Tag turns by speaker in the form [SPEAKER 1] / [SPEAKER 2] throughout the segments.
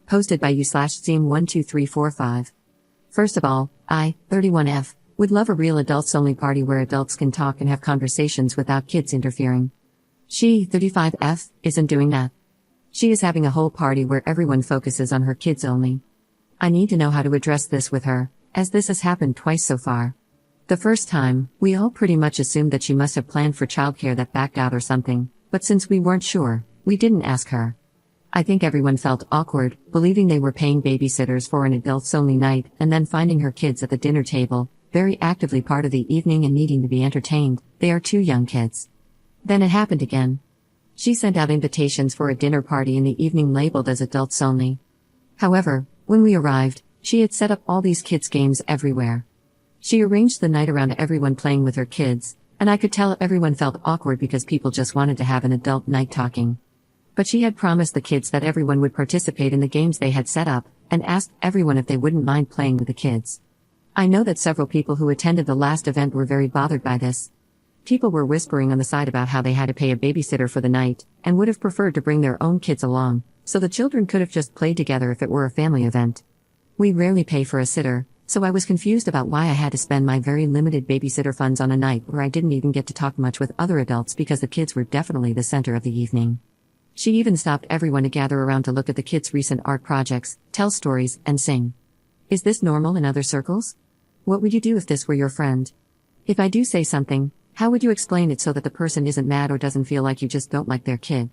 [SPEAKER 1] Posted by you/Zeem12345. First of all, I, 31F, would love a real adults-only party where adults can talk and have conversations without kids interfering. She, 35F, isn't doing that. She is having a whole party where everyone focuses on her kids only. I need to know how to address this with her, as this has happened twice so far. The first time, we all pretty much assumed that she must have planned for childcare that backed out or something, but since we weren't sure, we didn't ask her. I think everyone felt awkward, believing they were paying babysitters for an adults-only night and then finding her kids at the dinner table, very actively part of the evening and needing to be entertained. They are 2 young kids. Then it happened again. She sent out invitations for a dinner party in the evening labeled as adults only. However, when we arrived, she had set up all these kids' games everywhere. She arranged the night around everyone playing with her kids, and I could tell everyone felt awkward because people just wanted to have an adult night talking. But she had promised the kids that everyone would participate in the games they had set up, and asked everyone if they wouldn't mind playing with the kids. I know that several people who attended the last event were very bothered by this. People were whispering on the side about how they had to pay a babysitter for the night, and would have preferred to bring their own kids along, so the children could have just played together if it were a family event. We rarely pay for a sitter, so I was confused about why I had to spend my very limited babysitter funds on a night where I didn't even get to talk much with other adults because the kids were definitely the center of the evening. She even stopped everyone to gather around to look at the kids' recent art projects, tell stories, and sing. Is this normal in other circles? What would you do if this were your friend? If I do say something, how would you explain it so that the person isn't mad or doesn't feel like you just don't like their kid?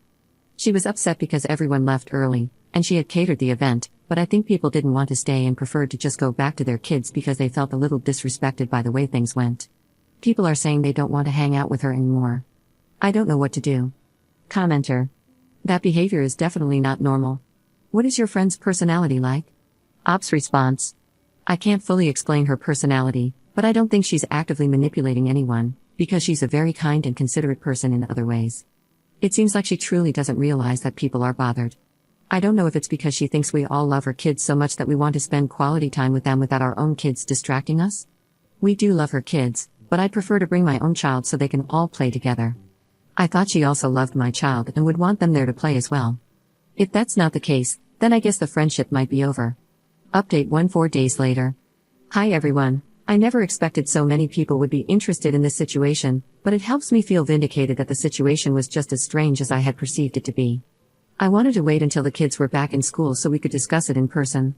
[SPEAKER 1] She was upset because everyone left early, and she had catered the event, but I think people didn't want to stay and preferred to just go back to their kids because they felt a little disrespected by the way things went. People are saying they don't want to hang out with her anymore. I don't know what to do. Commenter. That behavior is definitely not normal. What is your friend's personality like? Ops response. I can't fully explain her personality, but I don't think she's actively manipulating anyone, because she's a very kind and considerate person in other ways. It seems like she truly doesn't realize that people are bothered. I don't know if it's because she thinks we all love her kids so much that we want to spend quality time with them without our own kids distracting us. We do love her kids, but I'd prefer to bring my own child so they can all play together. I thought she also loved my child and would want them there to play as well. If that's not the case, then I guess the friendship might be over. Update 4 days later. Hi everyone, I never expected so many people would be interested in this situation, but it helps me feel vindicated that the situation was just as strange as I had perceived it to be. I wanted to wait until the kids were back in school so we could discuss it in person.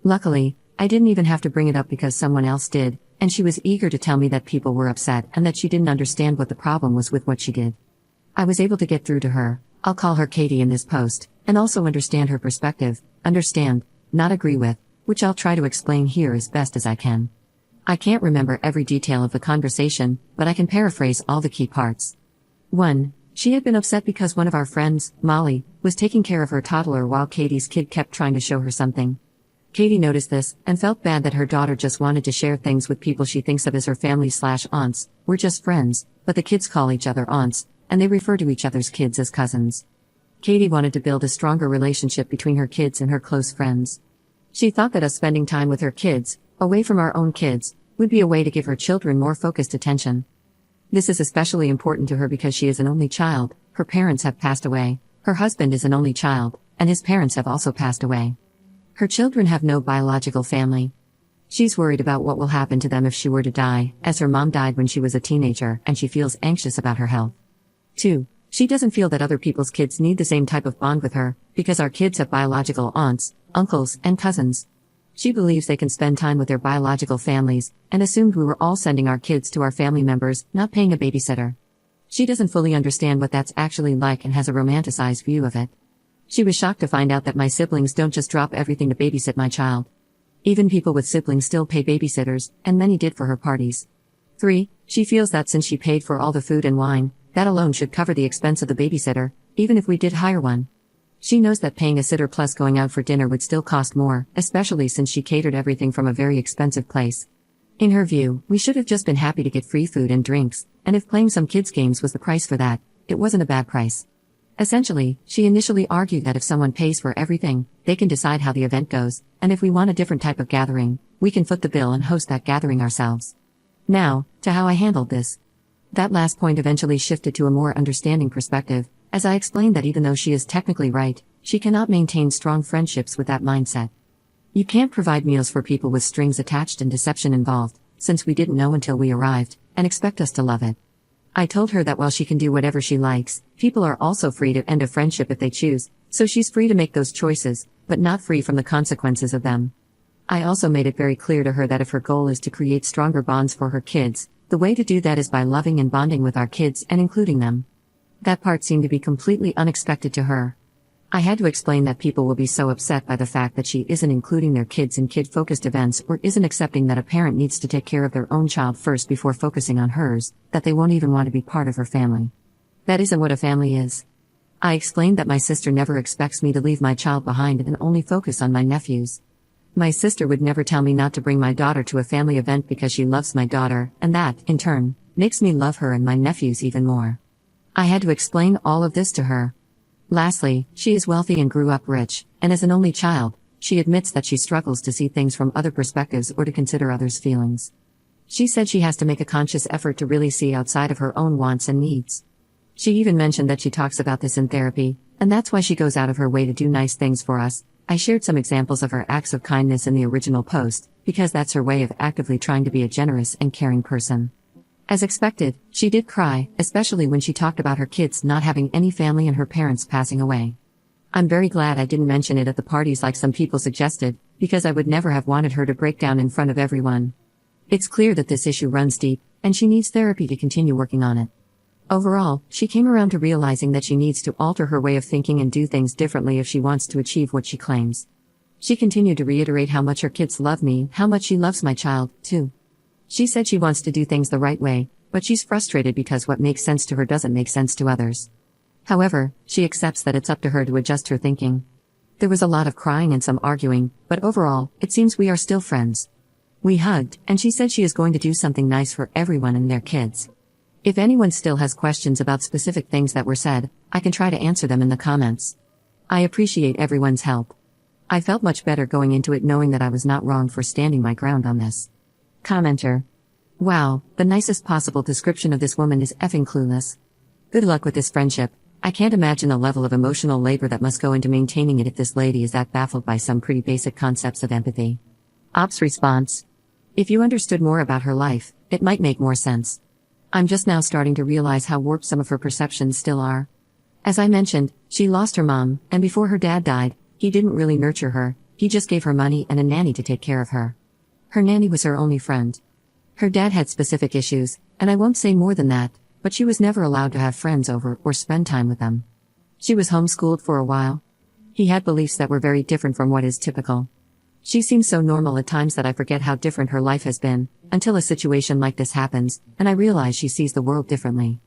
[SPEAKER 1] Luckily, I didn't even have to bring it up because someone else did, and she was eager to tell me that people were upset and that she didn't understand what the problem was with what she did. I was able to get through to her, I'll call her Katie in this post, and also understand her perspective, understand, not agree with, which I'll try to explain here as best as I can. I can't remember every detail of the conversation, but I can paraphrase all the key parts. 1. She had been upset because one of our friends, Molly, was taking care of her toddler while Katie's kid kept trying to show her something. Katie noticed this, and felt bad that her daughter just wanted to share things with people she thinks of as her family/aunts. We're just friends, but the kids call each other aunts, and they refer to each other's kids as cousins. Katie wanted to build a stronger relationship between her kids and her close friends. She thought that us spending time with her kids, away from our own kids, would be a way to give her children more focused attention. This is especially important to her because she is an only child, her parents have passed away, her husband is an only child, and his parents have also passed away. Her children have no biological family. She's worried about what will happen to them if she were to die, as her mom died when she was a teenager, and she feels anxious about her health. 2. She doesn't feel that other people's kids need the same type of bond with her, because our kids have biological aunts, uncles, and cousins. She believes they can spend time with their biological families, and assumed we were all sending our kids to our family members, not paying a babysitter. She doesn't fully understand what that's actually like and has a romanticized view of it. She was shocked to find out that my siblings don't just drop everything to babysit my child. Even people with siblings still pay babysitters, and many did for her parties. 3. She feels that since she paid for all the food and wine, that alone should cover the expense of the babysitter, even if we did hire one. She knows that paying a sitter plus going out for dinner would still cost more, especially since she catered everything from a very expensive place. In her view, we should have just been happy to get free food and drinks, and if playing some kids' games was the price for that, it wasn't a bad price. Essentially, she initially argued that if someone pays for everything, they can decide how the event goes, and if we want a different type of gathering, we can foot the bill and host that gathering ourselves. Now, to how I handled this. That last point eventually shifted to a more understanding perspective, as I explained that even though she is technically right, she cannot maintain strong friendships with that mindset. You can't provide meals for people with strings attached and deception involved, since we didn't know until we arrived, and expect us to love it. I told her that while she can do whatever she likes, people are also free to end a friendship if they choose, so she's free to make those choices, but not free from the consequences of them. I also made it very clear to her that if her goal is to create stronger bonds for her kids, the way to do that is by loving and bonding with our kids and including them. That part seemed to be completely unexpected to her. I had to explain that people will be so upset by the fact that she isn't including their kids in kid-focused events or isn't accepting that a parent needs to take care of their own child first before focusing on hers, that they won't even want to be part of her family. That isn't what a family is. I explained that my sister never expects me to leave my child behind and only focus on my nephews. My sister would never tell me not to bring my daughter to a family event because she loves my daughter, and that, in turn, makes me love her and my nephews even more. I had to explain all of this to her. Lastly, she is wealthy and grew up rich, and as an only child, she admits that she struggles to see things from other perspectives or to consider others' feelings. She said she has to make a conscious effort to really see outside of her own wants and needs. She even mentioned that she talks about this in therapy, and that's why she goes out of her way to do nice things for us. I shared some examples of her acts of kindness in the original post, because that's her way of actively trying to be a generous and caring person. As expected, she did cry, especially when she talked about her kids not having any family and her parents passing away. I'm very glad I didn't mention it at the parties like some people suggested, because I would never have wanted her to break down in front of everyone. It's clear that this issue runs deep, and she needs therapy to continue working on it. Overall, she came around to realizing that she needs to alter her way of thinking and do things differently if she wants to achieve what she claims. She continued to reiterate how much her kids love me, how much she loves my child, too. She said she wants to do things the right way, but she's frustrated because what makes sense to her doesn't make sense to others. However, she accepts that it's up to her to adjust her thinking. There was a lot of crying and some arguing, but overall, it seems we are still friends. We hugged, and she said she is going to do something nice for everyone and their kids. If anyone still has questions about specific things that were said, I can try to answer them in the comments. I appreciate everyone's help. I felt much better going into it knowing that I was not wrong for standing my ground on this. Commenter. Wow, the nicest possible description of this woman is effing clueless. Good luck with this friendship. I can't imagine the level of emotional labor that must go into maintaining it if this lady is that baffled by some pretty basic concepts of empathy. Ops response. If you understood more about her life, it might make more sense. I'm just now starting to realize how warped some of her perceptions still are. As I mentioned, she lost her mom, and before her dad died, he didn't really nurture her, he just gave her money and a nanny to take care of her. Her nanny was her only friend. Her dad had specific issues, and I won't say more than that, but she was never allowed to have friends over or spend time with them. She was homeschooled for a while. He had beliefs that were very different from what is typical. She seems so normal at times that I forget how different her life has been, until a situation like this happens, and I realize she sees the world differently.